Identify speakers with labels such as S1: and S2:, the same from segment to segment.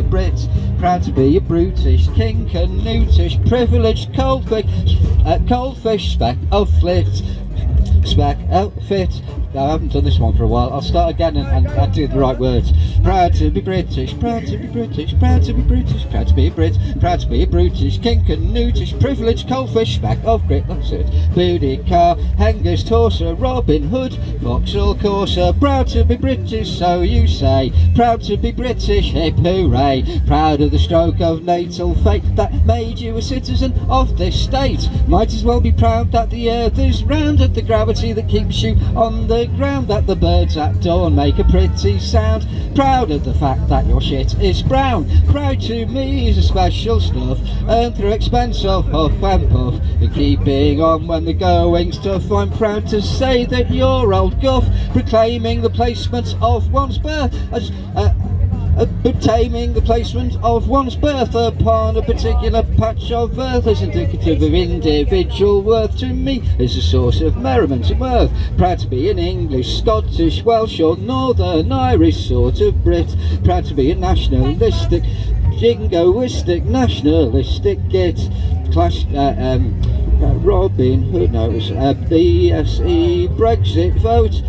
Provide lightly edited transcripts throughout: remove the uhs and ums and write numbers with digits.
S1: a Brit, proud to be a brutish, king canutish, privileged coldfish, speck outfit. No, I haven't done this one for a while. I'll start again and do the right words. Proud to be British, proud to be British, proud to be British, proud to be a Brit, proud to be a brutish, king canutish, privileged coldfish, speck of grit, that's it. Booty car, Hengist Horser, Robin Hood, Vauxhall Corsa, proud to be British, so you say. Proud to be British, hip hooray. Proud of the stroke of natal fate that made you a citizen of this state. Might as well be proud that the earth is round, and the gravity that keeps you on the ground, that the birds at dawn make a pretty sound. Proud of the fact that your shit is brown. Proud to me is a special stuff, earned through expense of huff and puff, and keeping on when the going's tough. I'm proud to say that you're old guff, proclaiming the placement of one's birth as obtaining the placement of one's birth upon a particular patch of earth is indicative of individual worth. To me is a source of merriment and mirth. Proud to be an English, Scottish, Welsh or Northern Irish sort of Brit. Proud to be a nationalistic, jingoistic, nationalistic git. Clash, Robin Hood, no, it was BSE Brexit vote.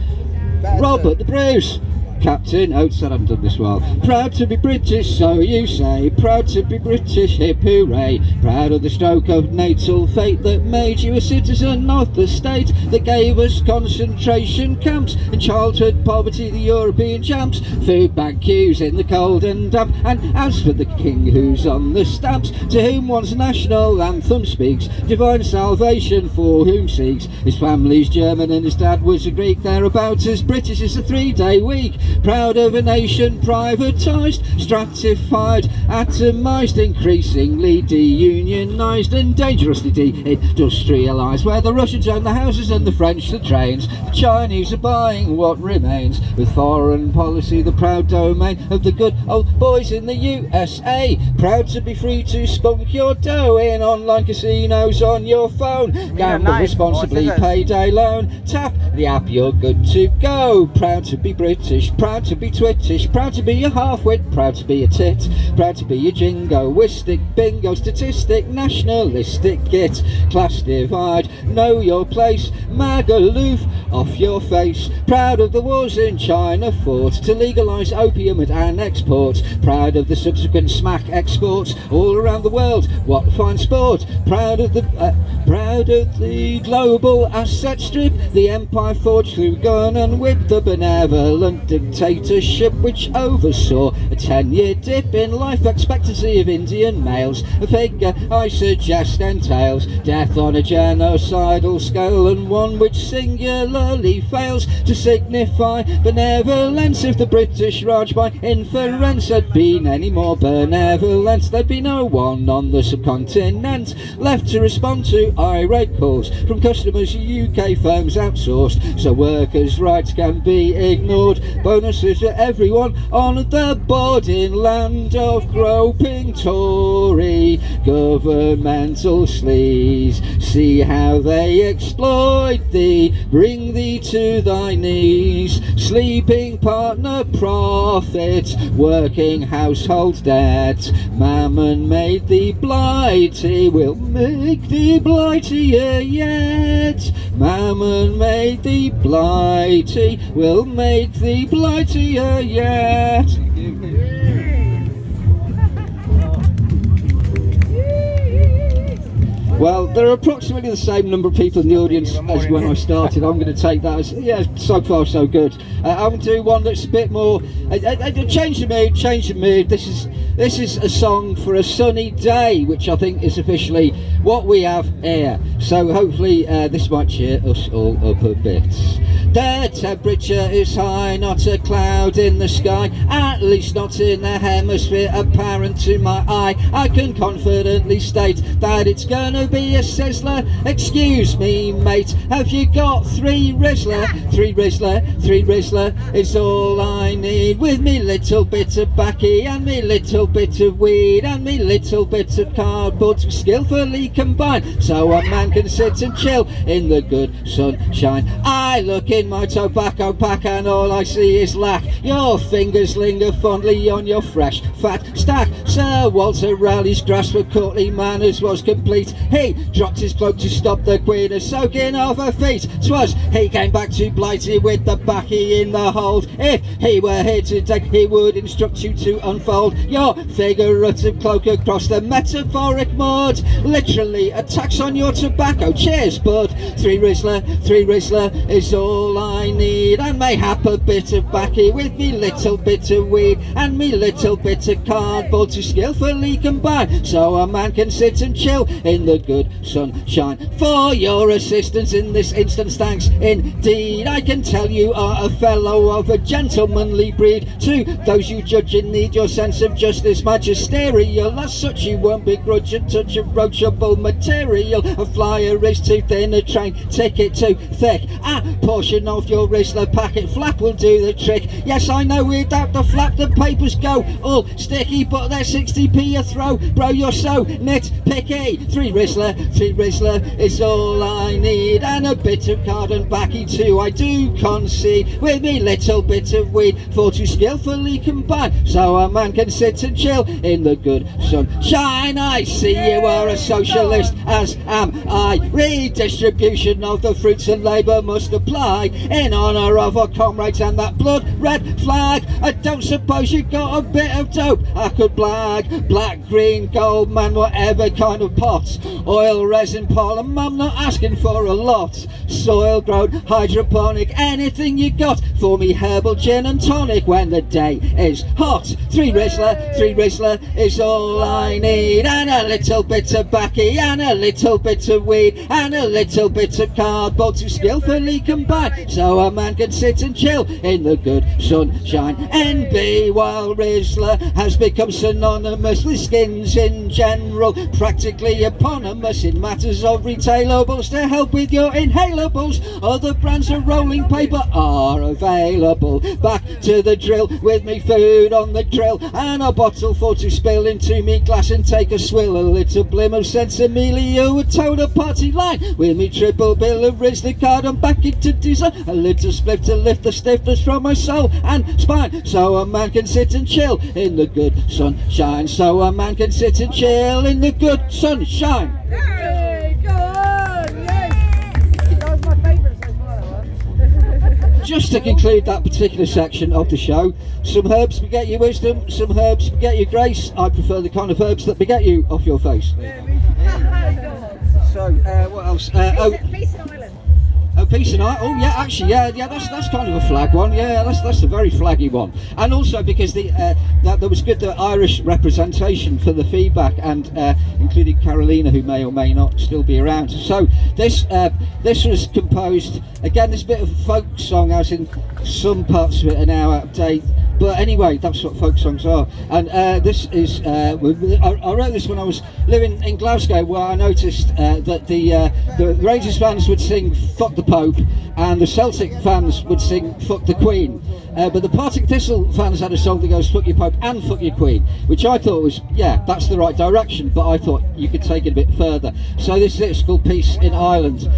S1: Robert the Bruce. Captain Oates, I haven't done this well. Proud to be British, so you say. Proud to be British, hip hooray. Proud of the stroke of natal fate that made you a citizen of the state, that gave us concentration camps and childhood poverty, the European champs, food bank queues in the cold and damp. And as for the king who's on the stamps, to whom one's national anthem speaks, divine salvation for whom seeks. His family's German and his dad was a Greek. They're about as British as a 3-day week. Proud of a nation privatised, stratified, atomised, increasingly deunionised and dangerously deindustrialised, where the Russians own the houses and the French the trains. The Chinese are buying what remains, with foreign policy the proud domain of the good old boys in the USA. Proud to be free to spunk your dough in online casinos on your phone. Gamble responsibly, payday loan, tap the app, you're good to go. Proud to be British, proud to be twittish, proud to be a half-wit, proud to be a tit, proud to be a jingoistic, bingo statistic, nationalistic git. Class divide, know your place, magaloof off your face. Proud of the wars in China fought to legalise opium and exports. Proud of the subsequent smack exports all around the world, what fine sport. Proud of the global asset strip, the empire forged through gun and whip, the benevolent dictatorship which oversaw a 10-year dip in life expectancy of Indian males. A figure I suggest entails death on a genocidal scale, and one which singularly fails to signify benevolence. If the British Raj by inference had been any more benevolent, there'd be no one on the subcontinent left to respond to irate calls from customers UK firms outsourced, so workers' rights can be ignored. Bonuses for everyone on the board in land of groping Tory governmental sleaze. See how they exploit thee, bring thee to thy knees. Sleeping partner profit, working household debt. Mammon made thee blighty, will make thee blightier yet. Mammon made thee blighty, will make thee blightier yet. Well, there are approximately the same number of people in the audience as when I started. I'm going to take that as, yeah, so far so good. I'm going to do one that's a bit more, change the mood. This is a song for a sunny day, which I think is officially what we have here. So hopefully this might cheer us all up a bit. The temperature is high, not a cloud in the sky, at least not in the hemisphere apparent to my eye. I can confidently state that it's gonna be a sizzler. Excuse me mate, have you got 3 Rizzler? 3 Rizzler, 3 Rizzler is all I need, with me little bit of backy and me little bit of weed and me little bit of cardboard skillfully combined, so a man can sit and chill in the good sunshine. I I look in my tobacco pack and all I see is lack. Your fingers linger fondly on your fresh fat stack. Sir Walter Raleigh's grasp of courtly manners was complete. He dropped his cloak to stop the Queen a soaking off her feet. 'Twas he came back to Blighty with the baccy in the hold. If he were here today, he would instruct you to unfold your figurative cloak across the metaphoric mood. Literally a tax on your tobacco. Cheers, bud. Three Rizzler is all I need, and mayhap a bit of baccy with me little bit of weed and me little bit of cardboard to skillfully combine, so a man can sit and chill in the good sunshine. For your assistance in this instance, thanks indeed. I can tell you are a fellow of a gentlemanly breed. To those you judge in need, your sense of justice magisterial, as such you won't begrudge and touch approachable material. A flyer is too thin, a train ticket too thick, a portion of your Rizzler packet flap will do the trick. Yes, I know without the flap the papers go all sticky, but they're 60p a throw. Bro, you're so nitpicky. Three Rizzler is all I need, and a bit of card and baccy too I do concede, with me little bit of weed for to skillfully combine, so a man can sit and chill in the good sunshine. I see you are a socialist, as am I. Redistribution of the fruits of labour must apply in honour of our comrades and that blood red flag. I don't suppose you got a bit of dope I could blag? Black, green, gold, man, whatever kind of pots, oil, resin, pollen, I'm not asking for a lot. Soil grown, hydroponic, anything you got for me, herbal gin and tonic when the day is hot. Three Rizzler is all I need, and a little bit of baccy and a little bit of weed and a little bit of cardboard to skillfully combine, so a man can sit and chill in the good sunshine. NB, while Rizzler has become synonymous with skins in general, practically eponymous in matters of retailables to help with your inhalables. Other brands of rolling paper are available. Back to the drill with me food on the grill and a bottle for to spill into me glass and take a swill. A little blim of Sensimilio would toe the party line with me triple bill of Rizzler card and back into diesel. A little spliff to lift the stiffness from my soul and spine, so a man can sit and chill in the good sunshine, so a man can sit and chill in the good sunshine.
S2: Hey, go on, yes! That was my favourite so far.
S1: Just to conclude that particular section of the show, some herbs beget you wisdom, some herbs beget you grace. I prefer the kind of herbs that beget you off your face. So, what else?
S2: Peace and Island.
S1: Oh, Peace and I. Oh, yeah. Actually, yeah. That's kind of a flag one. Yeah, that's a very flaggy one. And also because that there was good Irish representation for the feedback, and including Carolina, who may or may not still be around. So this was composed again. This bit of folk song, as in some parts of it are now out of date. But anyway, that's what folk songs are. And this is, I wrote this when I was living in Glasgow, where I noticed that the Rangers fans would sing "Fuck the Pope" and the Celtic fans would sing "Fuck the Queen." But the Partick Thistle fans had a song that goes "Fuck your Pope" and "Fuck your Queen," which I thought was, yeah, that's the right direction, but I thought you could take it a bit further. So this is called "Peace in Ireland."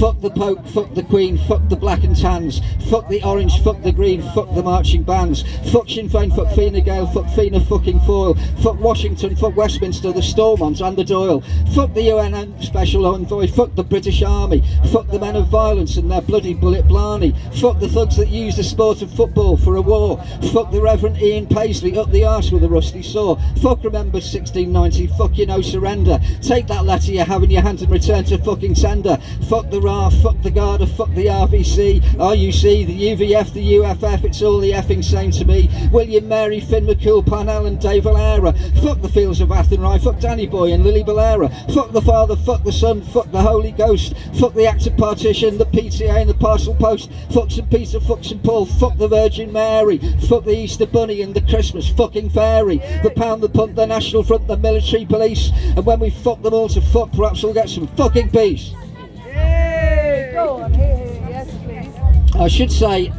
S1: Fuck the Pope, fuck the Queen, fuck the black and tans, fuck the orange, fuck the green, fuck the marching bands, fuck Sinn Féin, fuck Fine Gael, fuck Fianna fucking Foyle, fuck Washington, fuck Westminster, the Stormonts and the Doyle, fuck the UN Special Envoy, fuck the British Army, fuck the men of violence and their bloody bullet blarney, fuck the thugs that use the sport of football for a war, fuck the Reverend Ian Paisley up the arse with a rusty saw, fuck remember 1690, fuck you no surrender, take that letter you have in your hand and return to fucking sender, fuck the RAF, fuck the Garda, fuck the RVC, RUC, the UVF, the UFF, it's all the effing same to me. William Mary, Finn McCool, Parnell and Dave Valera, fuck the fields of Athenry, fuck Danny Boy and Lily Valera, fuck the Father, fuck the Son, fuck the Holy Ghost, fuck the Act of Partition, the PTA and the Parcel Post, fuck St Peter, fuck St Paul, fuck the Virgin Mary, fuck the Easter Bunny and the Christmas fucking fairy, the Pound, the Punt, the National Front, the military police, and when we fuck them all to fuck, perhaps we'll get some fucking peace.
S2: Go on, yes please.
S1: I should say,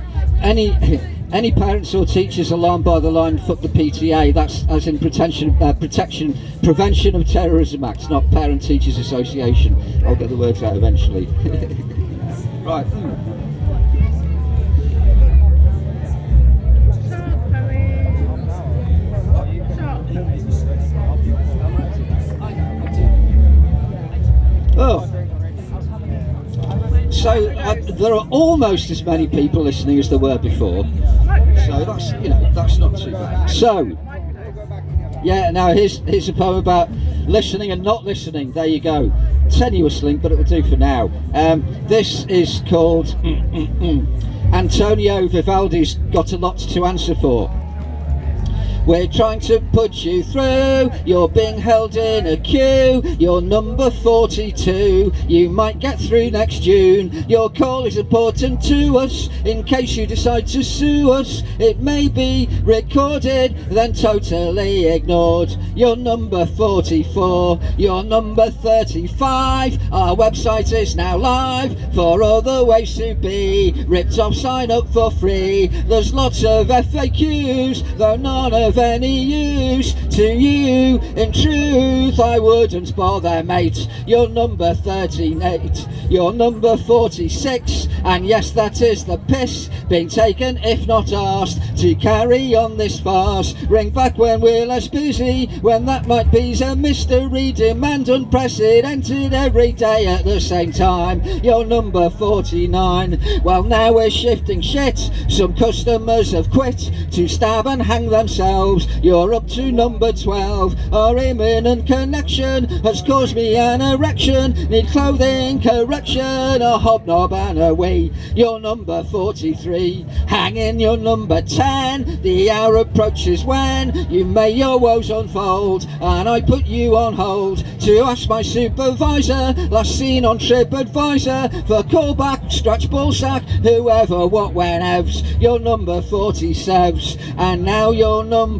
S1: any parents or teachers alarmed by the line "fuck the PTA," that's as in Prevention of Terrorism Act, not Parent Teachers Association. I'll get the words out eventually. Right. Oh. So there are almost as many people listening as there were before. So that's, you know, that's not too bad. So, yeah, now here's a poem about listening and not listening. There you go. Tenuous link, but it will do for now. This is called Antonio Vivaldi's Got a Lot to Answer For. We're trying to put you through, you're being held in a queue, you're number 42, you might get through next June. Your call is important to us, in case you decide to sue us. It may be recorded, then totally ignored. You're number 44, you're number 35, our website is now live, for other ways to be ripped off, sign up for free. There's lots of FAQs, though none of any use to you. In truth, I wouldn't bother, mate. You're number 38, you're number 46, and yes, that is the piss being taken, if not asked, to carry on this farce. Ring back when we're less busy, when that might be's a mystery. Demand unprecedented every day at the same time. You're number 49. Well, now we're shifting shit. Some customers have quit to stab and hang themselves. You're up to number 12. Our imminent connection has caused me an erection. Need clothing correction, a hobnob and a wee. You're number 43. Hang in, you're number 10. The hour approaches when you may your woes unfold, and I put you on hold to ask my supervisor, last seen on TripAdvisor, for callback, stretch ballsack, whoever, what, whenevs. You're number 47, and now you're number 1.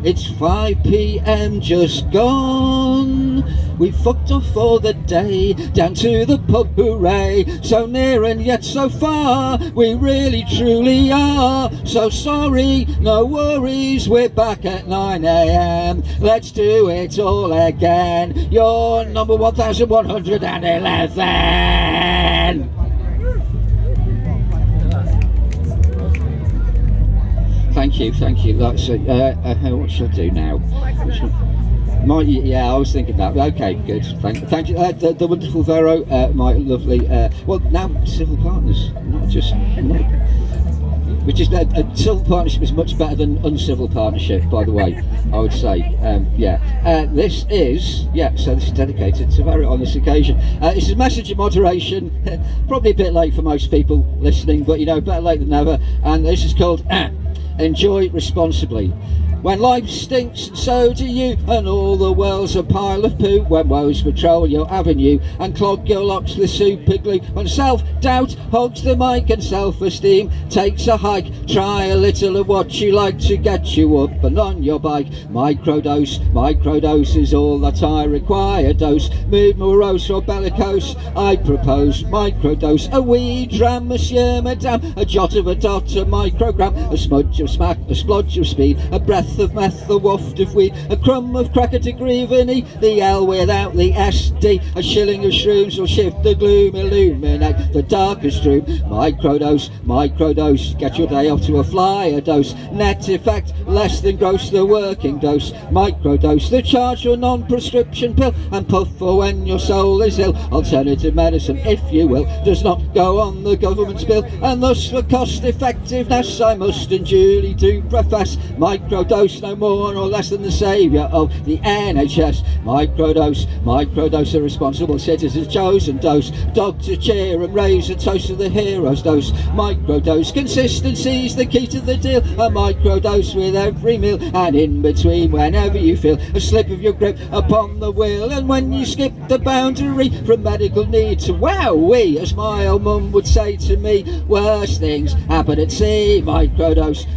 S1: It's 5 p.m. just gone. We fucked off for the day, down to the pub, hooray. So near and yet so far, we really truly are. So sorry, no worries, we're back at 9 a.m. Let's do it all again. You're number 1111. Thank you. That's it. What should I do now? Yeah, I was thinking that. Okay, good. Thank you. The wonderful Vero, my lovely. Well, now civil partners, not just. Which is a civil partnership is much better than uncivil partnership, by the way. I would say. This is so this is dedicated to Vero on this occasion. This is message of moderation. Probably a bit late for most people listening, but you know, better late than never. And this is called. Enjoy responsibly. When life stinks, and so do you, and all the world's a pile of poo. When woes patrol your avenue and clog your locks with super glue. When self-doubt hogs the mic and self-esteem takes a hike, try a little of what you like to get you up and on your bike. Microdose is all that I require. Dose, mood morose or bellicose, I propose. Microdose, a wee dram, monsieur, madame, a jot of a dot, a microgram, a smudge of smack, a splodge of speed, a breath of meth, a waft of weed, a crumb of cracker to grievany, the L without the SD, a shilling of shrooms will shift the gloom, illuminate the darkest room. Microdose, get your day off to a flyer dose. Net effect, less than gross the working dose. Microdose, the charge for non-prescription pill, and puff for when your soul is ill. Alternative medicine, if you will, does not go on the government's bill, and thus for cost effectiveness I must and duly do profess. Microdose, no more nor less than the saviour of the NHS. Microdose, a responsible citizen's chosen dose. Dog to cheer and raise a toast to the hero's dose. Microdose, consistency's the key to the deal. A microdose with every meal, and in between whenever you feel a slip of your grip upon the wheel. And when you skip the boundary from medical need to wowee, as my old mum would say to me, worse things happen at sea. Microdose,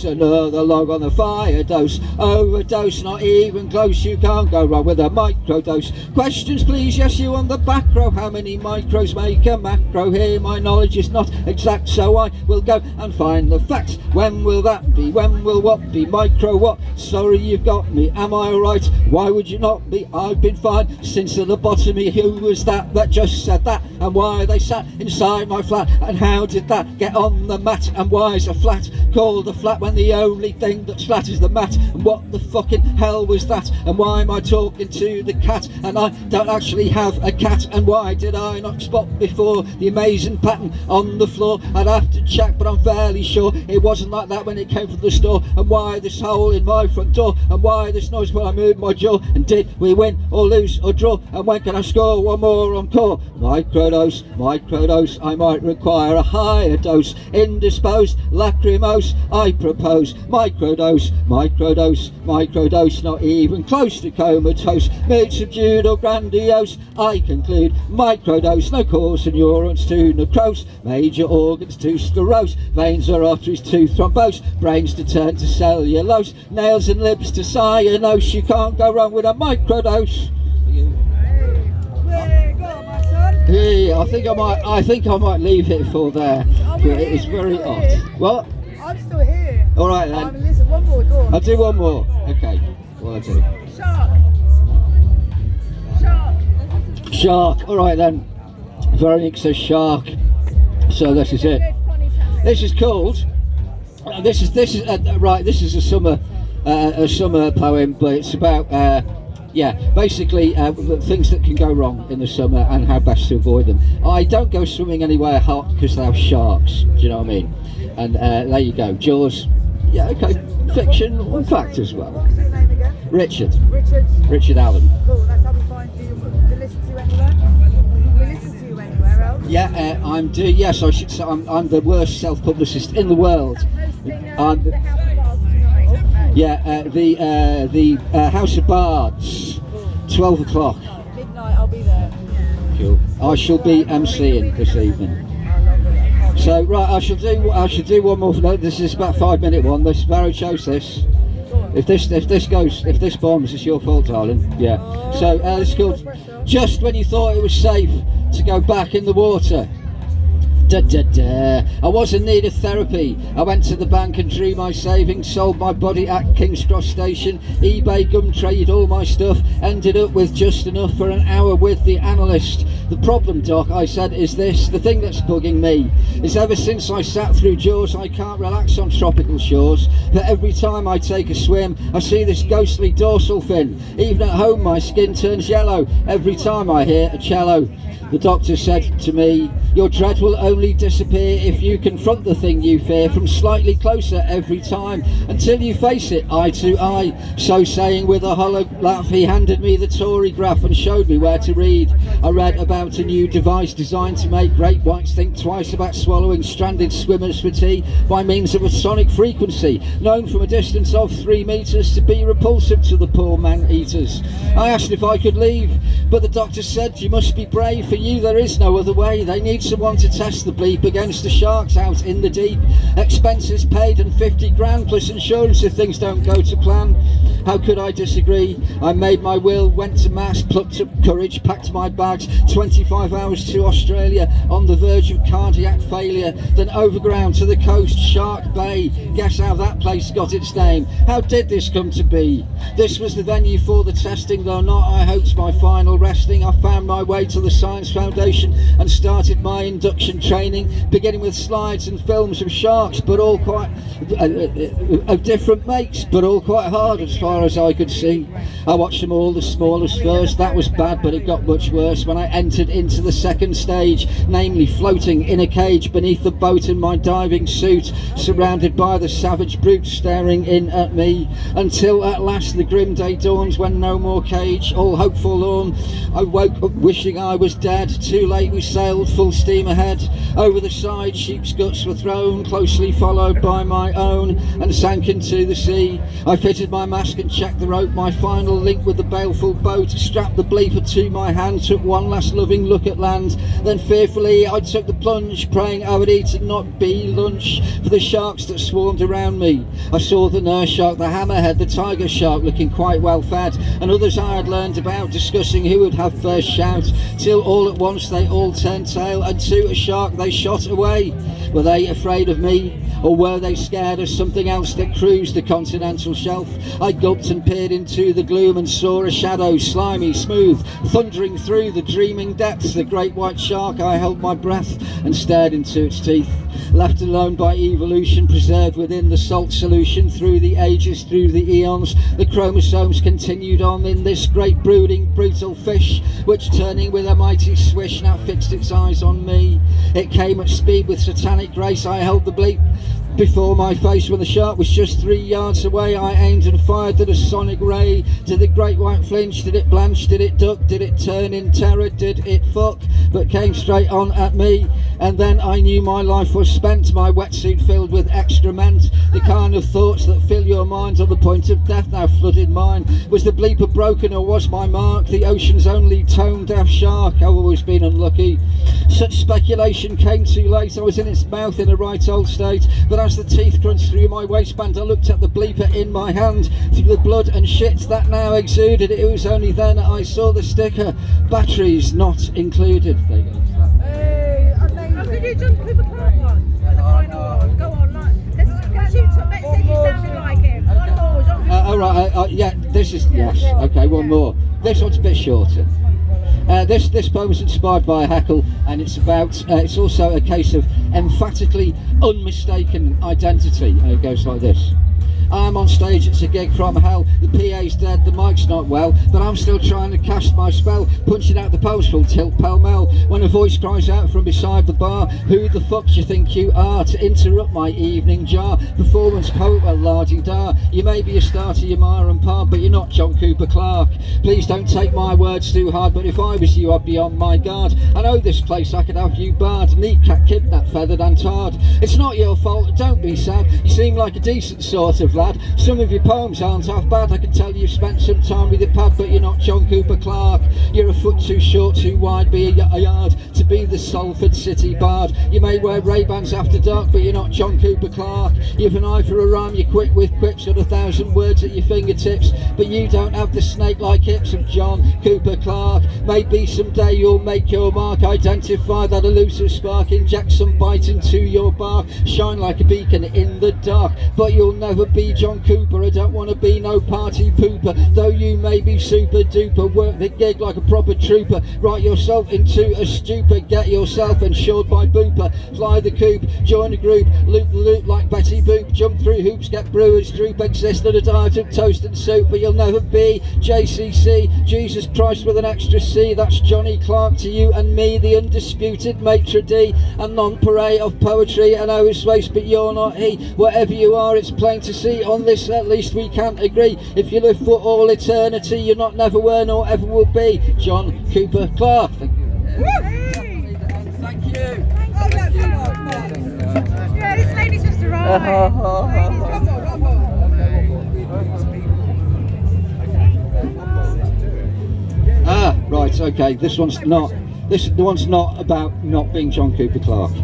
S1: another log on the fire dose. Overdose, not even close, you can't go wrong with a microdose. Questions please, yes, you on the back row. How many micros make a macro? Here my knowledge is not exact, so I will go and find the facts. When will that be? When will what be? Micro what? Sorry, you've got me, am I right? Why would you not be? I've been fine since the lobotomy. Who was that just said that? And why they sat inside my flat? And how did that get on the mat? And why is a flat called a flat when the only thing that that splatters the mat. And what the fucking hell was that? And why am I talking to the cat? And I don't actually have a cat. And why did I not spot before the amazing pattern on the floor? I'd have to check, but I'm fairly sure it wasn't like that when it came from the store. And why this hole in my front door? And why this noise when I moved my jaw? And did we win or lose or draw? And when can I score one more encore? Microdose, microdose, I might require a higher dose. Indisposed, lachrymose, I propose. Microdose, microdose, microdose, not even close to comatose. Mood subdued or grandiose, I conclude. Microdose, no cause of neurons to necrose. Major organs to sclerose. Veins or arteries to thrombose. Brains to turn to cellulose. Nails and lips to cyanose. You can't go wrong with a microdose.
S2: Hey, go on, my son.
S1: Yeah, I think I might leave it for there.
S2: Are we
S1: But it
S2: here?
S1: is very
S2: Still
S1: hot.
S2: here?
S1: What?
S2: I'm still here.
S1: All right
S2: I'm
S1: then.
S2: listen, one more, go on.
S1: I'll do one more. Okay. What I do?
S2: Shark. Shark.
S1: Shark. All right then. Veronique says shark. So this is it. This is called. This is right. This is a summer poem, but it's about basically things that can go wrong in the summer and how best to avoid them. I don't go swimming anywhere hot because they have sharks. Do you know what I mean? And there you go. Jaws. Yeah. Okay. Fiction or fact as well.
S2: What's your name again?
S1: Richard.
S2: Richard.
S1: Allen.
S2: Cool, that's how we find you. To listen to you anywhere? Can we listen to you anywhere else?
S1: Yeah, yes, I should say I'm the worst self-publicist in the world. I'm
S2: The House of Cards tonight.
S1: Yeah, the House of Bards, 12 o'clock.
S2: Midnight, I'll be there.
S1: Cool. I shall be emceeing this evening. So right, I shall do one more. No, this is about a 5-minute one. This Varro chose this. If this bombs, it's your fault, darling. Yeah. So it's called Just When You Thought It Was Safe to Go Back in the Water. Da, da, da. I was in need of therapy. I went to the bank and drew my savings, sold my body at King's Cross Station, eBay gum traded all my stuff, ended up with just enough for an hour with the analyst. The problem, Doc, I said, is this. The thing that's bugging me is ever since I sat through Jaws, I can't relax on tropical shores. But every time I take a swim, I see this ghostly dorsal fin. Even at home, my skin turns yellow every time I hear a cello. The doctor said to me, your dread will only disappear if you confront the thing you fear from slightly closer every time until you face it eye to eye. So saying with a hollow laugh, he handed me the Tory graph and showed me where to read. I read about a new device designed to make great whites think twice about swallowing stranded swimmers for tea by means of a sonic frequency known from a distance of 3 meters to be repulsive to the poor man-eaters. I asked if I could leave, but the doctor said, you must be brave, for you there is no other way. They need someone to test the bleep against the sharks out in the deep. Expenses paid and 50 grand plus insurance if things don't go to plan. How could I disagree? I made my will, went to mass, plucked up courage, packed my bags, 25 hours to Australia, on the verge of cardiac failure, then overground to the coast, Shark Bay. Guess how that place got its name? How did this come to be? This was the venue for the testing, though not I hoped my final resting. I found my way to the Science Foundation and started my induction training, beginning with slides and films of sharks, but all quite of different makes, but all quite hard as far as I could see. I watched them all, the smallest first. That was bad, but it got much worse when I entered into the second stage, namely floating in a cage beneath the boat in my diving suit, surrounded by the savage brutes staring in at me, until at last the grim day dawns when no more cage, all hope forlorn. I woke up wishing I was dead. Too late, we sailed full steam ahead. Over the side, sheep's guts were thrown, closely followed by my own, and sank into the sea. I fitted my mask and checked the rope, my final link with the baleful boat, strapped the bleeper to my hand, took one last loving look at land, then fearfully I took the plunge, praying I would eat and not be lunch for the sharks that swarmed around me. I saw the nurse shark, the hammerhead, the tiger shark looking quite well fed, and others I had learned about, discussing who would have first shout, till all at once they all turned tail, and to a shark they shot away. Were they afraid of me, or were they scared of something else that cruised the continental shelf? I gulped and peered into the gloom and saw a shadow, slimy, smooth, thundering through the dreaming depths. The great white shark, I held my breath and stared into its teeth. Left alone by evolution, preserved within the salt solution, through the ages, through the eons, the chromosomes continued on in this great brooding, brutal fish, which turning with a mighty swish now fixed its eyes on me. It came at speed with satanic grace. I held the bleep before my face when the shark was just 3 yards away. I aimed and fired at a sonic ray. Did the great white flinch? Did it blanch? Did it duck? Did it turn in terror? Did it fuck? But came straight on at me. And then I knew my life was spent, my wetsuit filled with excrement. The kind of thoughts that fill your mind on the point of death now flooded mine. Was the bleeper broken or was my mark the ocean's only tone-deaf shark? I've always been unlucky. Such speculation came too late. I was in its mouth in a right old state, but as the teeth crunched through my waistband, I looked at the bleeper in my hand. Through the blood and shit that now exuded, it was only then I saw the sticker, batteries not included. There you go.
S2: Hey, amazing.
S3: Could you jump Cooper Clark one? The final one. Go on, let's shoot up. Let's say you sounded like him. One more, jump.
S1: All right, yeah, this is, yes, okay, one more. This one's a bit shorter. This poem is inspired by a heckle, and it's about, it's also a case of emphatically unmistaken identity. It goes like this. I'm on stage, it's a gig from hell. The PA's dead, the mic's not well, but I'm still trying to cast my spell, punching out the post full tilt pell-mell. When a voice cries out from beside the bar, who the fuck do you think you are to interrupt my evening jar? Performance poet, well la-di-da. You may be a star to your ma and pa, but you're not John Cooper Clarke. Please don't take my words too hard, but if I was you, I'd be on my guard. I know this place, I could have you barred, kneecap, kidnapped, feathered and tarred. It's not your fault, don't be sad. You seem like a decent sort of lad. Some of your poems aren't half bad. I can tell you've spent some time with your pad, but you're not John Cooper Clarke. You're a foot too short, too wide, be a yard to be the Salford City bard. You may wear Ray-Bans after dark, but you're not John Cooper Clarke. You've an eye for a rhyme, you're quick with quips, got 1,000 words at your fingertips, but you don't have the snake-like hips of John Cooper Clarke. Maybe someday you'll make your mark, identify that elusive spark, inject some bite into your bark, shine like a beacon in the dark, but you'll never be John Cooper. I don't want to be no party pooper, though you may be super duper. Work the gig like a proper trooper, write yourself into a stupor, get yourself insured by Booper, fly the coop, join a group, loop the loop like Betty Boop, jump through hoops, get brewers droop, exist on a diet of toast and soup, but you'll never be JCC, Jesus Christ with an extra C. That's Johnny Clarke to you and me, the undisputed maitre d' and non-pareil of poetry. I know it's waste, but you're not he. Whatever you are, it's plain to see. On this at least we can't agree. If you live for all eternity, you're not, never were, nor ever will be John Cooper Clarke. Thank you.
S3: Hey.
S1: Thank you.
S2: Oh, yeah, come on, man.
S3: Yeah, this lady's just arrived.
S2: Come on, come on.
S1: Ah, right, okay. This one's not. The one's not about not being John Cooper Clarke.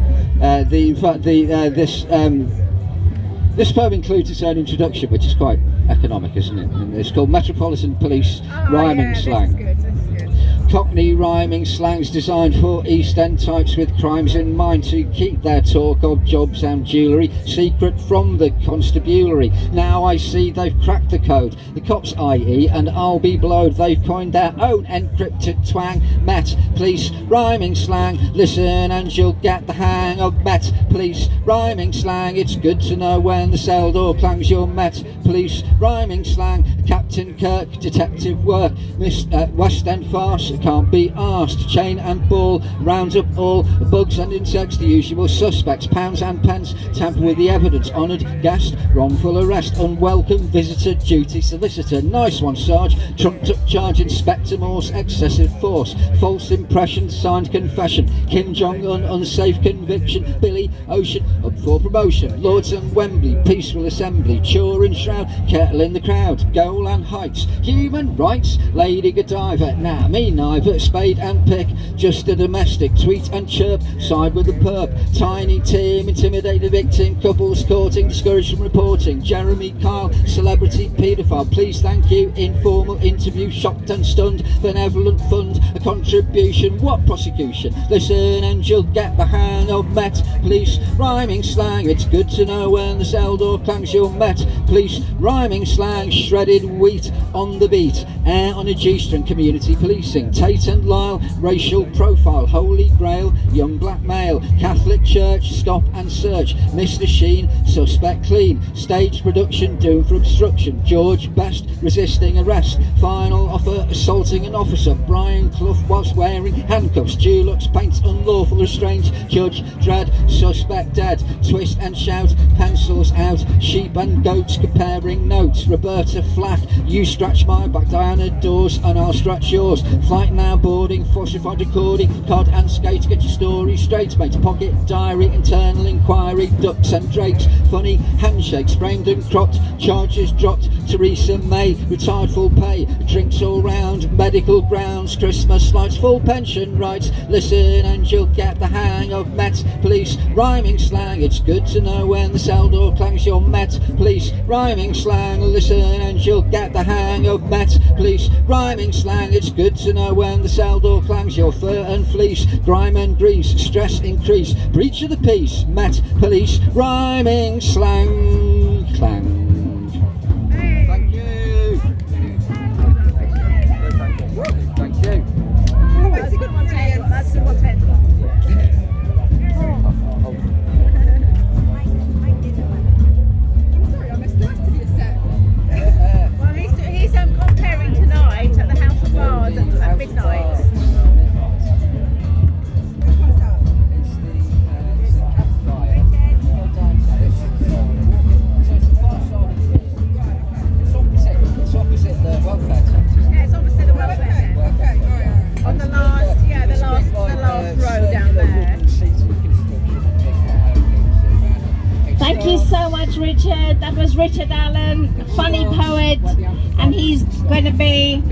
S1: This poem includes its own introduction, which is quite economic, isn't it? And it's called Metropolitan Police Rhyming Slang.
S3: This is good.
S1: Cockney rhyming slangs designed for East End types with crimes in mind to keep their talk of jobs and jewellery secret from the constabulary. Now I see they've cracked the code, the cops i.e. and I'll be blowed. They've coined their own encrypted twang. Met police rhyming slang, listen and you'll get the hang of Met police rhyming slang. It's good to know when the cell door clangs. Your Met police rhyming slang. Captain Kirk detective work, West End farce can't be asked. Chain and ball, round up all bugs and insects, the usual suspects, pounds and pence, tamper with the evidence, honoured guest, wrongful arrest, unwelcome visitor, duty solicitor, nice one Sarge, trumped up charge, Inspector Morse, excessive force, false impression, signed confession, Kim Jong-un, unsafe conviction, Billy Ocean, up for promotion, Lords and Wembley, peaceful assembly, chore and shroud, kettle in the crowd, goal and heights, human rights, Lady Godiva, nah me neither. private spade and pick, just a domestic tweet and chirp, side with the perp, tiny Tim, intimidate the victim, couples courting, discouraged from reporting, Jeremy Kyle, celebrity paedophile, please thank you, informal interview, shocked and stunned, benevolent fund, a contribution, what prosecution, listen and you'll get the hang of Met Police, rhyming slang, it's good to know when the cell door clangs, you're Met Police, rhyming slang, shredded wheat on the beat, air on a G-string, community policing, Tate and Lyle, racial profile, Holy Grail, young black male, Catholic Church, stop and search, Mr. Sheen, suspect clean, stage production doomed for obstruction, George Best, resisting arrest, final offer, assaulting an officer, Brian Clough whilst wearing handcuffs, Dulux paints unlawful restraint, Judge Dredd, suspect dead, twist and shout, pencils out, sheep and goats comparing notes, Roberta Flack, you scratch my back, Diana Dawes and I'll scratch yours, flight now boarding, falsified recording, cod and skate, get your story straight mate, pocket diary, internal inquiry, ducks and drakes, funny handshakes, framed and cropped, charges dropped, Theresa May, retired full pay, drinks all round, medical grounds, Christmas lights, full pension rights, listen and you'll get the hang of Met Police, rhyming slang, it's good to know when the cell door clangs, you're Met Police, rhyming slang, listen and you'll get the hang of Met Police, rhyming slang, it's good to know when the cell door clangs, your fur and fleece, grime and grease, stress increase, breach of the peace, Met Police, rhyming slang, clang. Thank you. Thank you.
S3: That's a good one, Ted. That's a good one, Ted.
S2: I'm sorry, I missed the rest of your set.
S3: Well, he's comparing tonight at the House of Bars at midnight.
S2: Which one's that?
S1: It's the campfire. It's opposite the welfare centre.
S3: Yeah, it's obviously the welfare centre.
S2: Okay, alright.
S3: On the last, yeah, the last row down there.
S4: Thank you so much, Richard. That was Richard Allen, funny poet, and he's going to be